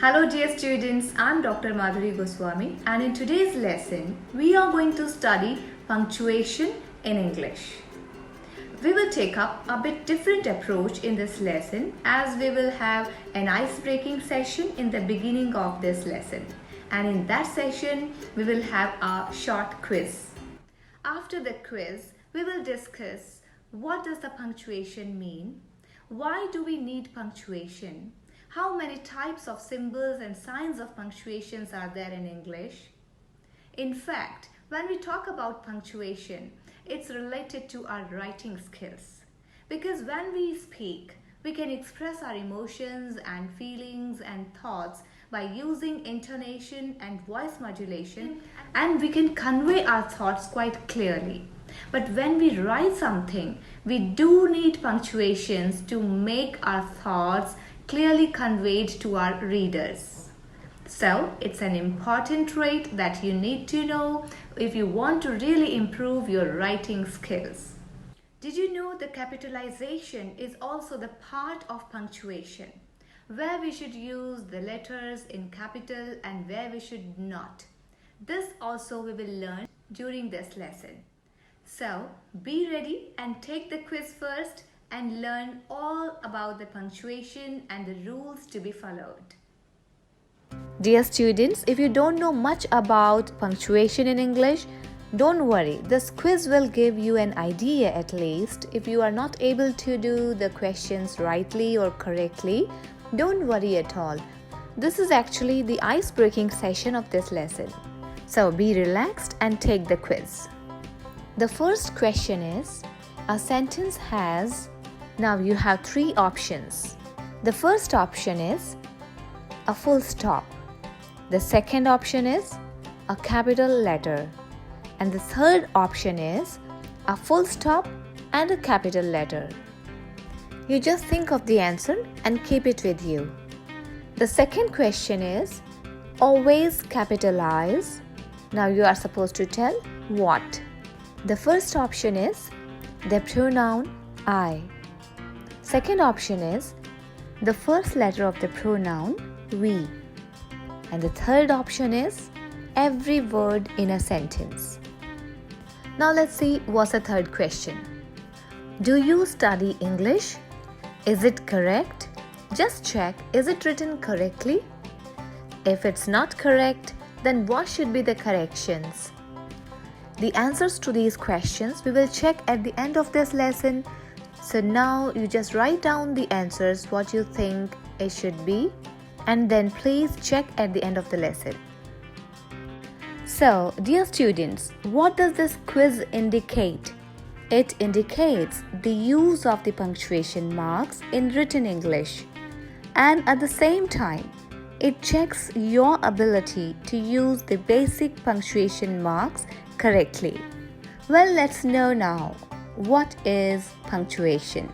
Hello dear students, I am Dr. Madhuri Goswami and in today's lesson, we are going to study punctuation in English. We will take up a bit different approach in this lesson as we will have an ice-breaking session in the beginning of this lesson. And in that session, we will have a short quiz. After the quiz, we will discuss what does the punctuation mean, why do we need punctuation, how many types of symbols and signs of punctuations are there in English. In fact, when we talk about punctuation, it's related to our writing skills. Because when we speak, we can express our emotions and feelings and thoughts by using intonation and voice modulation, and we can convey our thoughts quite clearly. But when we write something, we do need punctuations to make our thoughts clearly conveyed to our readers. So, it's an important trait that you need to know if you want to really improve your writing skills. Did you know the capitalization is also the part of punctuation, where we should use the letters in capital and where we should not? This also we will learn during this lesson. So, be ready and take the quiz first and learn all about the punctuation and the rules to be followed. Dear students, if you don't know much about punctuation in English, don't worry. This quiz will give you an idea at least. If you are not able to do the questions rightly or correctly, don't worry at all. This is actually the ice-breaking session of this lesson. So be relaxed and take the quiz. The first question is, a sentence has, now you have three options. The first option is a full stop. The second option is a capital letter. And the third option is a full stop and a capital letter. You just think of the answer and keep it with you. The second question is always capitalize. Now you are supposed to tell what. The first option is the pronoun I. Second option is the first letter of the pronoun we. And the third option is every word in a sentence. Now let's see what's the third question. Do you study English? Is it correct? Just check, is it written correctly? If it's not correct, then what should be the corrections? The answers to these questions we will check at the end of this lesson. So now you just write down the answers, what you think it should be, and then please check at the end of the lesson. So, dear students, what does this quiz indicate? It indicates the use of the punctuation marks in written English, and at the same time, it checks your ability to use the basic punctuation marks correctly. Well, let's know now, what is punctuation?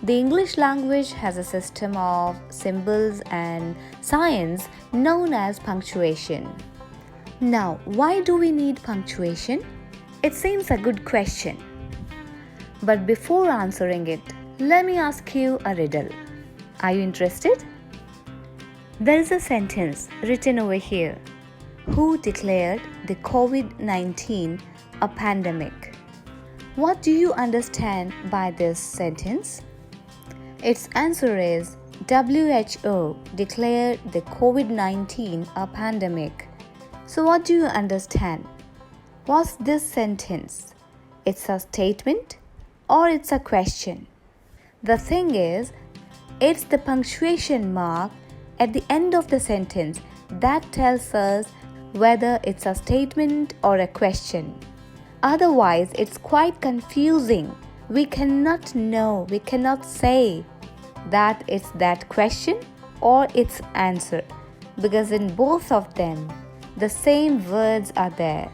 The English language has a system of symbols and signs known as punctuation. Now, why do we need punctuation? It seems a good question. But before answering it, let me ask you a riddle. Are you interested? There is a sentence written over here. Who declared the COVID-19 a pandemic? What do you understand by this sentence? Its answer is WHO declared the COVID-19 a pandemic. So what do you understand? What's this sentence? It's a statement or it's a question? The thing is, it's the punctuation mark at the end of the sentence that tells us whether it's a statement or a question. Otherwise, it's quite confusing. We cannot know, we cannot say that it's that question or its answer, because in both of them, the same words are there.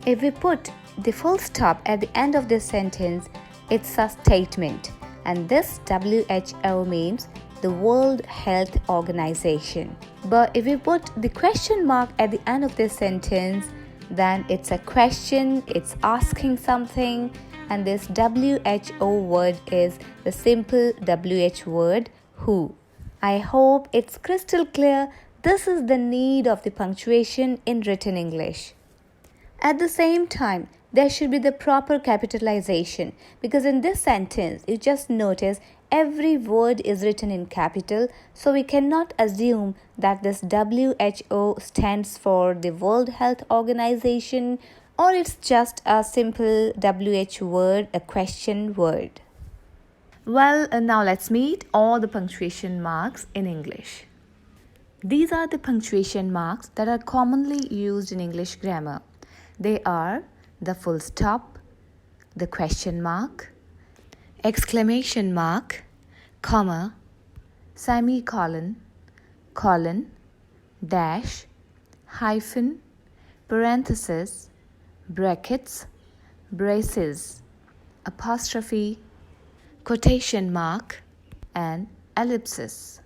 If we put the full stop at the end of this sentence, it's a statement, and this WHO means the World Health Organization. But if we put the question mark at the end of this sentence, then it's a question, it's asking something, and this WHO word is the simple WH word, who. I hope it's crystal clear this is the need of the punctuation in written English. At the same time, there should be the proper capitalization because in this sentence, you just notice every word is written in capital, so we cannot assume that this WHO stands for the World Health Organization or it's just a simple WH word, a question word. Well, now let's meet all the punctuation marks in English. These are the punctuation marks that are commonly used in English grammar. They are the full stop, the question mark, exclamation mark, comma, semicolon, colon, dash, hyphen, parenthesis, brackets, braces, apostrophe, quotation mark, and ellipsis.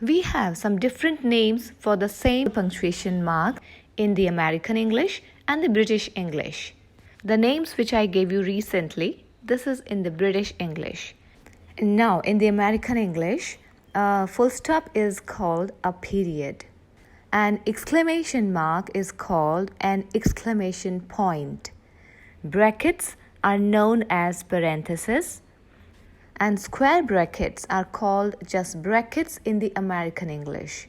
We have some different names for the same punctuation mark in the American English and the British English. The names which I gave you recently, this is in the British English. Now, in the American English, full stop is called a period. An exclamation mark is called an exclamation point. Brackets are known as parentheses, and square brackets are called just brackets in the American English.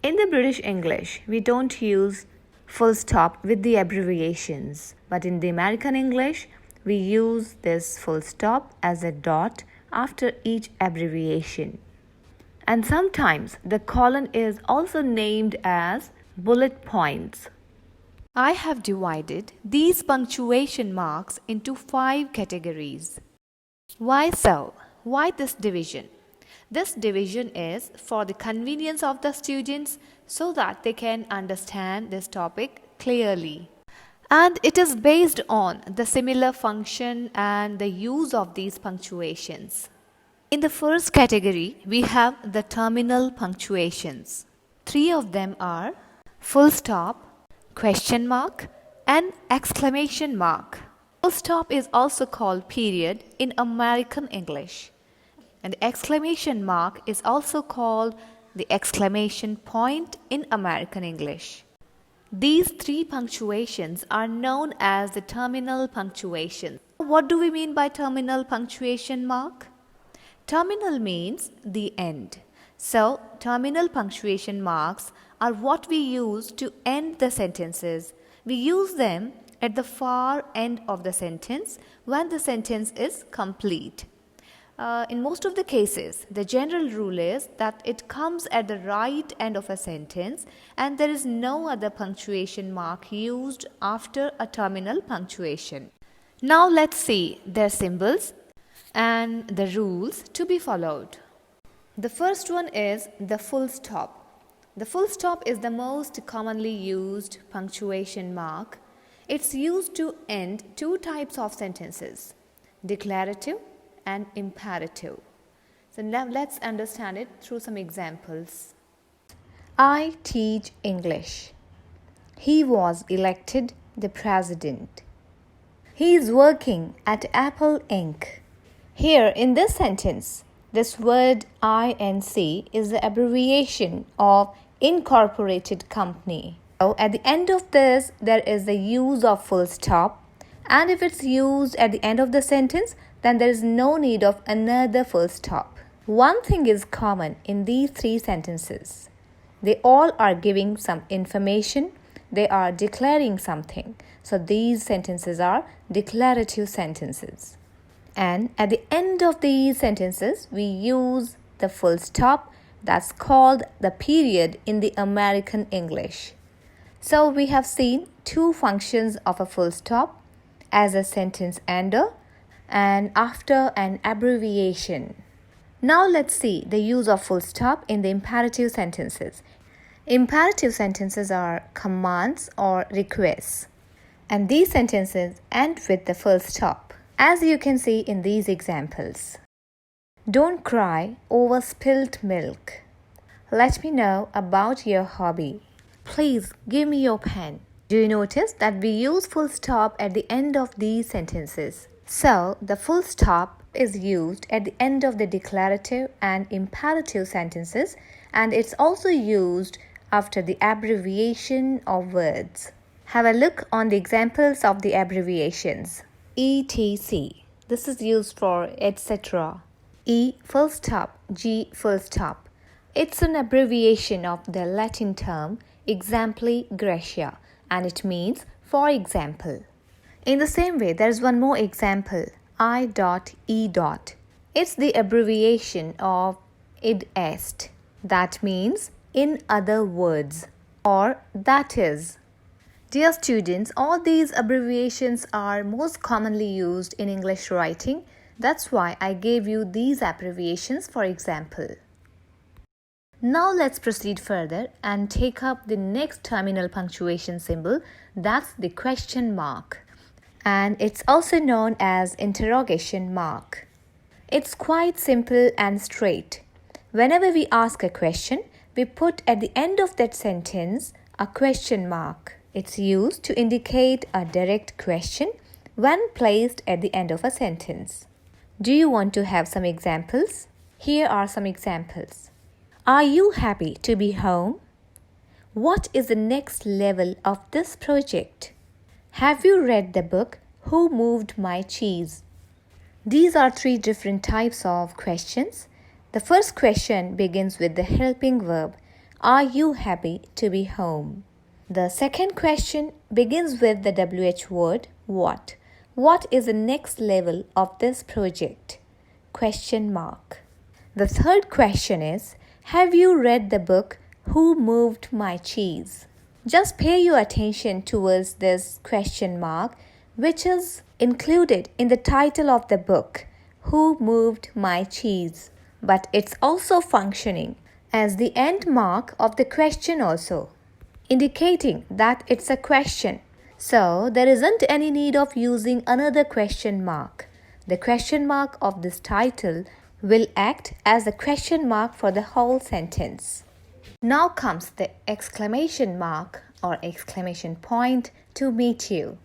In the British English, we don't use full stop with the abbreviations, but in the American English, we use this full stop as a dot after each abbreviation. And sometimes the colon is also named as bullet points. I have divided these punctuation marks into 5 categories. Why so? Why this division? This division is for the convenience of the students so that they can understand this topic clearly. And it is based on the similar function and the use of these punctuations. In the first category, we have the terminal punctuations. 3 of them are full stop, question mark, and exclamation mark. Full stop is also called period in American English, and the exclamation mark is also called the exclamation point in American English. These 3 punctuations are known as the terminal punctuation. What do we mean by terminal punctuation mark? Terminal means the end. So, terminal punctuation marks are what we use to end the sentences. We use them at the far end of the sentence when the sentence is complete. In most of the cases, the general rule is that it comes at the right end of a sentence and there is no other punctuation mark used after a terminal punctuation. Now let's see their symbols and the rules to be followed. The first one is the full stop. The full stop is the most commonly used punctuation mark. It's used to end 2 types of sentences, declarative and imperative. So now let's understand it through some examples. I teach English. He was elected the president. He is working at Apple Inc. Here in this sentence, this word INC is the abbreviation of Incorporated Company. So at the end of this, there is the use of full stop, and if it's used at the end of the sentence, then there is no need of another full stop. One thing is common in these 3 sentences. They all are giving some information. They are declaring something. So these sentences are declarative sentences. And at the end of these sentences, we use the full stop. That's called the period in the American English. So we have seen 2 functions of a full stop as a sentence ender and after an abbreviation. Now let's see the use of full stop in the imperative sentences. Imperative sentences are commands or requests, and these sentences end with the full stop, as you can see in these examples. Don't cry over spilt milk. Let me know about your hobby. Please give me your pen. Do you notice that we use full stop at the end of these sentences? So, the full stop is used at the end of the declarative and imperative sentences, and it's also used after the abbreviation of words. Have a look on the examples of the abbreviations. etc. This is used for etc. E full stop, G full stop. It's an abbreviation of the Latin term exempli gratia, and it means for example. In the same way, there is one more example, I.E. It's the abbreviation of id est. That means in other words or that is. Dear students, all these abbreviations are most commonly used in English writing. That's why I gave you these abbreviations for example. Now let's proceed further and take up the next terminal punctuation symbol, that's the question mark. And it's also known as interrogation mark. It's quite simple and straight. Whenever we ask a question, we put at the end of that sentence a question mark. It's used to indicate a direct question when placed at the end of a sentence. Do you want to have some examples? Here are some examples. Are you happy to be home? What is the next level of this project? Have you read the book Who Moved My Cheese? These are three different types of questions. The first question begins with the helping verb, are you happy to be home? The second question begins with the WH word, what? What is the next level of this project? Question mark. The third question is, have you read the book Who Moved My Cheese? Just pay your attention towards this question mark, which is included in the title of the book, Who Moved My Cheese? But it's also functioning as the end mark of the question also, indicating that it's a question. So there isn't any need of using another question mark. The question mark of this title will act as a question mark for the whole sentence. Now comes the exclamation mark or exclamation point to meet you.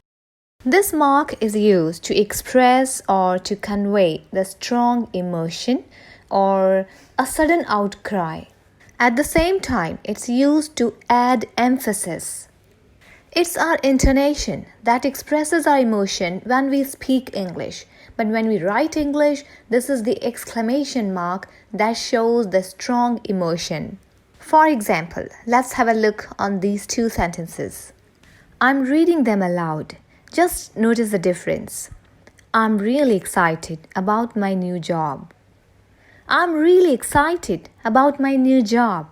This mark is used to express or to convey the strong emotion or a sudden outcry. At the same time, it's used to add emphasis. It's our intonation that expresses our emotion when we speak English. But when we write English, this is the exclamation mark that shows the strong emotion. For example, let's have a look on these two sentences. I'm reading them aloud. Just notice the difference. I'm really excited about my new job. I'm really excited about my new job.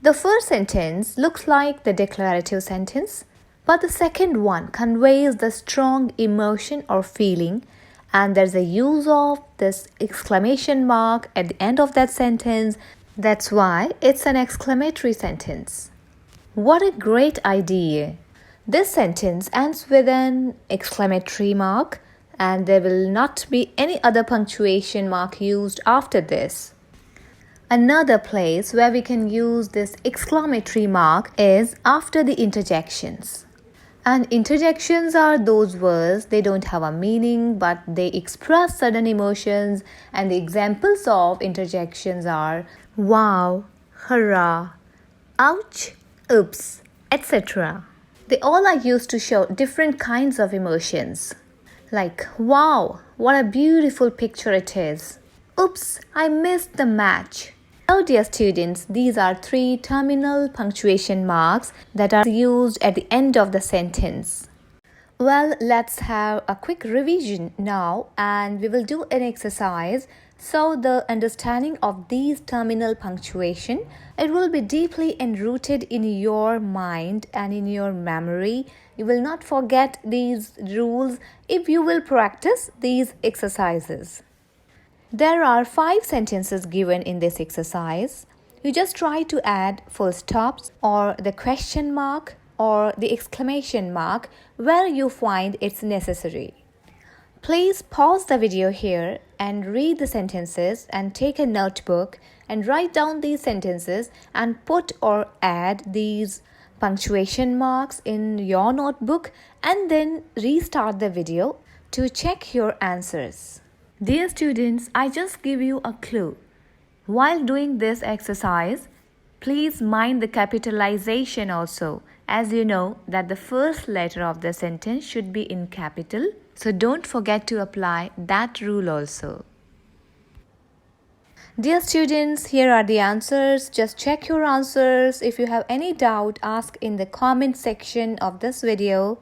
The first sentence looks like the declarative sentence, but the second one conveys the strong emotion or feeling, and there's a use of this exclamation mark at the end of that sentence. That's why it's an exclamatory sentence. What a great idea! This sentence ends with an exclamatory mark, and there will not be any other punctuation mark used after this. Another place where we can use this exclamatory mark is after the interjections. And interjections are those words, they don't have a meaning, but they express certain emotions, and the examples of interjections are wow, hurrah, ouch, oops, etc. They all are used to show different kinds of emotions. Like, wow, what a beautiful picture it is. Oops, I missed the match. So dear students, these are three terminal punctuation marks that are used at the end of the sentence. Well, let's have a quick revision now, and we will do an exercise. So the understanding of these terminal punctuation, it will be deeply enrooted in your mind and in your memory. You will not forget these rules if you will practice these exercises. There are 5 sentences given in this exercise. You just try to add full stops or the question mark or the exclamation mark where you find it's necessary. Please pause the video here and read the sentences and take a notebook and write down these sentences and put or add these punctuation marks in your notebook, and then restart the video to check your answers. Dear students, I just give you a clue. While doing this exercise, please mind the capitalization also, as you know that the first letter of the sentence should be in capital. So don't forget to apply that rule also. Dear students, here are the answers. Just check your answers. If you have any doubt, ask in the comment section of this video.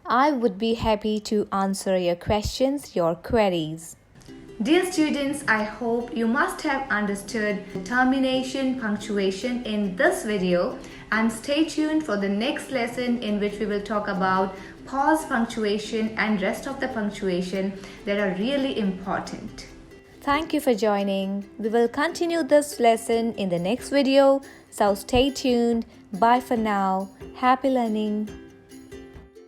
I would be happy to answer your questions, your queries. Dear students, I hope you must have understood termination, punctuation in this video, and stay tuned for the next lesson in which we will talk about pause punctuation and rest of the punctuation that are really important. Thank you for joining. We will continue this lesson in the next video, so stay tuned. Bye for now. Happy learning.